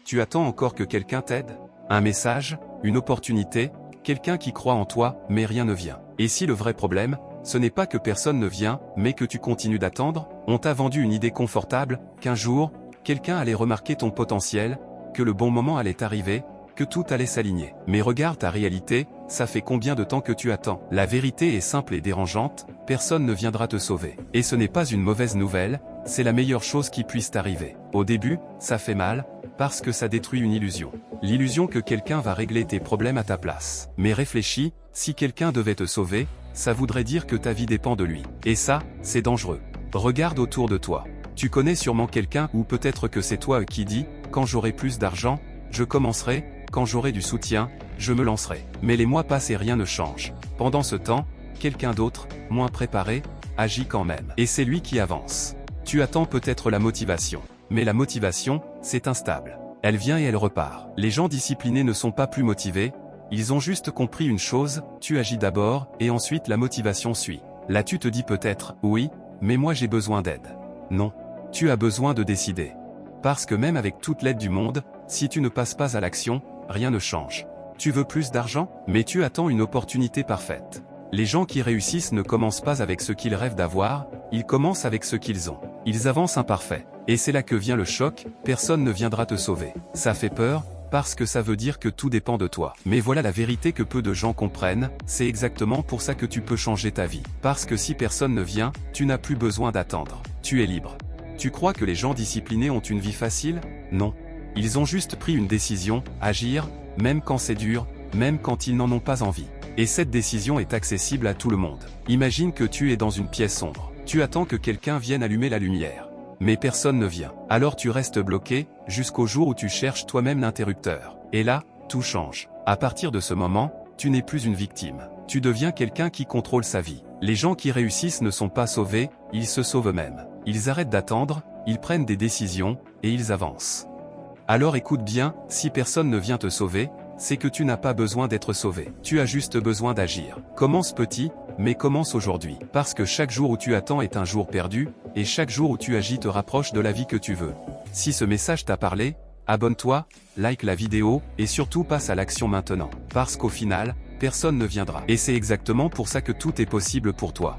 Tu attends encore que quelqu'un t'aide? Un message? Une opportunité? Quelqu'un qui croit en toi, mais rien ne vient. Et si le vrai problème, ce n'est pas que personne ne vient, mais que tu continues d'attendre? On t'a vendu une idée confortable, qu'un jour, quelqu'un allait remarquer ton potentiel, que le bon moment allait arriver, que tout allait s'aligner. Mais regarde ta réalité, ça fait combien de temps que tu attends? La vérité est simple et dérangeante, personne ne viendra te sauver. Et ce n'est pas une mauvaise nouvelle, c'est la meilleure chose qui puisse t'arriver. Au début, ça fait mal, parce que ça détruit une illusion. L'illusion que quelqu'un va régler tes problèmes à ta place. Mais réfléchis, si quelqu'un devait te sauver, ça voudrait dire que ta vie dépend de lui. Et ça, c'est dangereux. Regarde autour de toi. Tu connais sûrement quelqu'un ou peut-être que c'est toi qui dis, quand j'aurai plus d'argent, je commencerai, quand j'aurai du soutien, je me lancerai. Mais les mois passent et rien ne change. Pendant ce temps, quelqu'un d'autre, moins préparé, agit quand même. Et c'est lui qui avance. Tu attends peut-être la motivation. Mais la motivation, c'est instable. Elle vient et elle repart. Les gens disciplinés ne sont pas plus motivés, ils ont juste compris une chose, tu agis d'abord, et ensuite la motivation suit. Là tu te dis peut-être, oui, mais moi j'ai besoin d'aide. Non. Tu as besoin de décider. Parce que même avec toute l'aide du monde, si tu ne passes pas à l'action, rien ne change. Tu veux plus d'argent? Mais tu attends une opportunité parfaite. Les gens qui réussissent ne commencent pas avec ce qu'ils rêvent d'avoir, ils commencent avec ce qu'ils ont. Ils avancent imparfait. Et c'est là que vient le choc, personne ne viendra te sauver. Ça fait peur, parce que ça veut dire que tout dépend de toi. Mais voilà la vérité que peu de gens comprennent, c'est exactement pour ça que tu peux changer ta vie. Parce que si personne ne vient, tu n'as plus besoin d'attendre. Tu es libre. Tu crois que les gens disciplinés ont une vie facile? Non. Ils ont juste pris une décision, agir, même quand c'est dur, même quand ils n'en ont pas envie. Et cette décision est accessible à tout le monde. Imagine que tu es dans une pièce sombre. Tu attends que quelqu'un vienne allumer la lumière. Mais personne ne vient. Alors tu restes bloqué, jusqu'au jour où tu cherches toi-même l'interrupteur. Et là, tout change. À partir de ce moment, tu n'es plus une victime. Tu deviens quelqu'un qui contrôle sa vie. Les gens qui réussissent ne sont pas sauvés, ils se sauvent eux-mêmes. Ils arrêtent d'attendre, ils prennent des décisions, et ils avancent. Alors écoute bien, si personne ne vient te sauver, c'est que tu n'as pas besoin d'être sauvé. Tu as juste besoin d'agir. Commence petit, mais commence aujourd'hui. Parce que chaque jour où tu attends est un jour perdu, et chaque jour où tu agis te rapproche de la vie que tu veux. Si ce message t'a parlé, abonne-toi, like la vidéo, et surtout passe à l'action maintenant. Parce qu'au final, personne ne viendra. Et c'est exactement pour ça que tout est possible pour toi.